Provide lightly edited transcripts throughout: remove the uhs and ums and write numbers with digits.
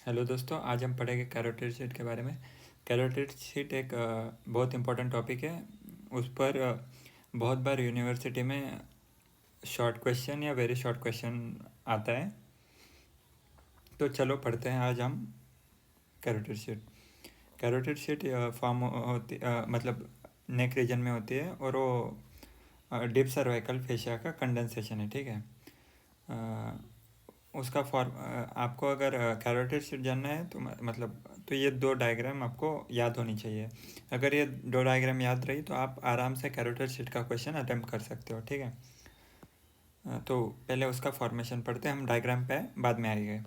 Hello दोस्तों, आज हम पढ़ेंगे कैरोटिड शीट के बारे में। कैरोटिड शीट एक बहुत इम्पोर्टेंट टॉपिक है। उस पर बहुत बार यूनिवर्सिटी में शॉर्ट क्वेश्चन या वेरी शॉर्ट क्वेश्चन आता है। तो चलो पढ़ते हैं आज हम carotid sheet. Carotid sheet form होती मतलब नेक रीजन में होती है और वो डीप सर्वाइकल फेशिया का कंडेंसेशन है। ठीक है। उसका फॉर्म आपको अगर कैरोटिड शीट जानना है तो मतलब तो ये दो डायग्राम आपको याद होनी चाहिए। अगर ये दो डायग्राम याद रही तो आप आराम से कैरोटिड शीट का क्वेश्चन अटेम्प्ट कर सकते हो। ठीक है। तो पहले उसका फॉर्मेशन पढ़ते हैं, हम डायग्राम पे बाद में आएंगे।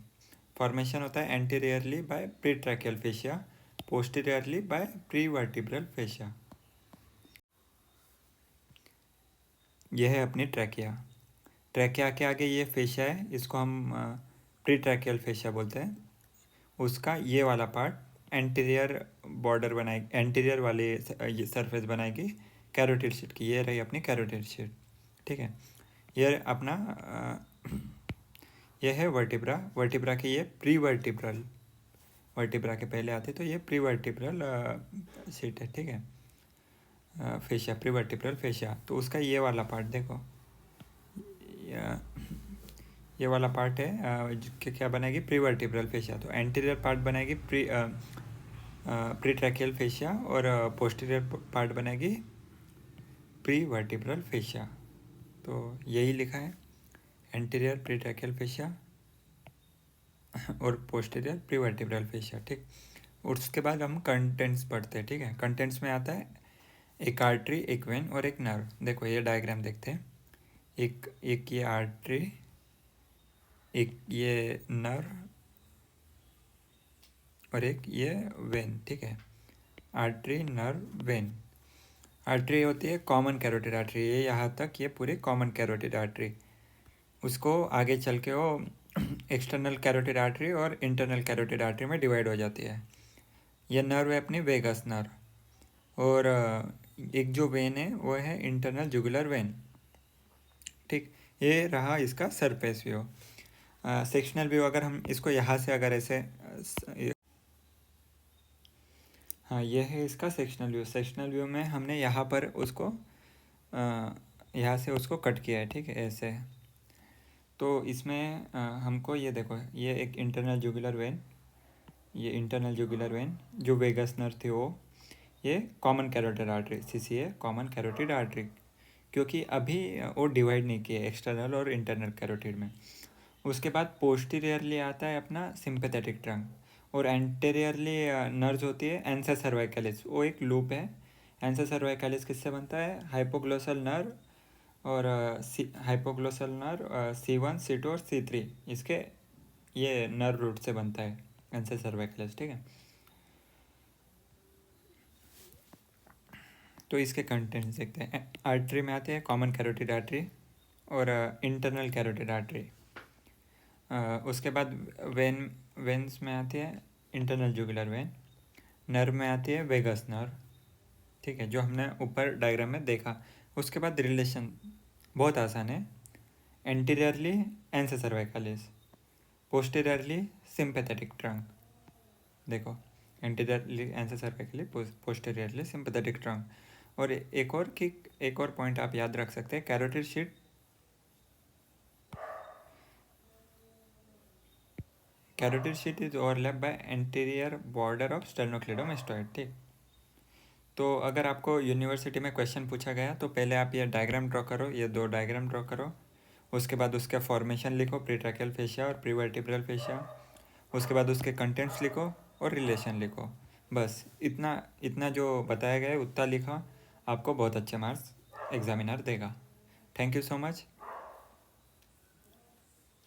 फॉर्मेशन होता है anteriorly by pre tracheal fascia, posteriorly by pre vertebral fascia. यह है अपनी ट्रैकिया। ट्रैकिया के आगे ये फेशिया है, इसको हम प्री ट्रैकियल फेशिया बोलते हैं। उसका ये वाला पार्ट एंटीरियर बॉर्डर बनाएगी, एंटीरियर वाले ये सरफेस बनाएगी कैरोटिड शीट की। ये रही अपनी कैरोटिड शीट। ठीक है। ये अपना ये है वर्टिब्रा। वर्टिब्रा की ये प्री वर्टिब्रल, वर्टिब्रा के पहले आते तो ये प्री वर्टिब्रल शीट है। ठीक है। Fascia, pre vertebral fascia. तो उसका ये वाला पार्ट देखो, ये वाला पार्ट है कि क्या बनाएगी, प्री वर्टिब्रल फेशिया। तो एंटीरियर पार्ट बनाएगी प्री ट्रैकियल फेशिया और पोस्टीरियर पार्ट बनाएगी प्री वर्टिब्रल फेशिया। तो यही लिखा है, एंटीरियर प्री ट्रैकियल फेशिया और पोस्टीरियर प्री वर्टिब्रल फेशिया। ठीक। और उसके बाद हम कंटेंट्स पढ़ते हैं। ठीक है। कंटेंट्स में आता है एक आर्टरी, एक वेन और एक नर्व। देखो ये डायग्राम देखते हैं। एक ये आर्टरी, एक ये नर्व और एक ये वेन। ठीक है। Artery, nerve, when. आर्टरी होती है कॉमन कैरोटिड आर्टरी, ये यहाँ तक ये पूरी कॉमन कैरोटिड आर्टरी। उसको आगे चल के वो एक्सटर्नल कैरोटिड आर्टरी और इंटरनल कैरोटिड आर्टरी में डिवाइड हो जाती है। ये नर्व है अपनी वेगस नर्व। और एक जो वेन है वो है इंटरनल जुगुलर वेन। ठीक। ये रहा इसका सरफेस व्यू। सेक्शनल व्यू अगर हम इसको यहाँ से अगर ऐसे हाँ, ये है इसका सेक्शनल व्यू। सेक्शनल व्यू में हमने यहाँ पर उसको यहाँ से उसको कट किया है। ठीक है, ऐसे। तो इसमें हमको ये देखो, ये एक इंटरनल जुगुलर वेन, ये इंटरनल जुगुलर वेन जो वेगस नर्व थी वो, ये common carotid artery, CCA common carotid artery, क्योंकि अभी वो डिवाइड नहीं किया एक्सटर्नल और इंटरनल कैरोटिड में। उसके बाद पोस्टीरियरली आता है अपना सिंपैथेटिक ट्रंक, और एंटीरियरली नर्व्स होती है एंसा सर्वाइकलिस। वो एक लूप है। एंसा सर्वाइकलिस किससे बनता है, हाइपोग्लोसल नर्व और हाइपोग्लोसल नर्व C1, C2 और C3, इसके ये नर्व रूट से बनता है एंसा सर्वाइकलिस। ठीक है। तो इसके कंटेंट्स देखते हैं। आर्टरी में आते हैं कॉमन कैरोटिड आर्टरी और इंटरनल कैरोटिड आर्टरी। उसके बाद वेन्स में आती है इंटरनल जुगुलर वेन। नर्व में आती है वेगस नर्व। ठीक है, जो हमने ऊपर डायग्राम में देखा। उसके बाद रिलेशन बहुत आसान है। Anteriorly ansa cervicalis, posteriorly sympathetic trunk. देखो, anteriorly ansa cervicalis, posteriorly sympathetic trunk. और एक और पॉइंट आप याद रख सकते हैं, carotid sheath is overlap by anterior border of sternocleidomastoid. ठीक। तो अगर आपको यूनिवर्सिटी में क्वेश्चन पूछा गया तो पहले आप ये डायग्राम ड्रॉ करो, ये दो डायग्राम ड्रॉ करो। उसके बाद उसका फॉर्मेशन लिखो, प्री ट्रैकियल फेशिया और प्री वर्टिब्रल फेशिया। उसके बाद उसके कंटेंट्स लिखो और रिलेशन लिखो। बस इतना इतना जो बताया गया है उतना लिखा, आपको बहुत अच्छे मार्क्स एग्जामिनर देगा। Thank you so much.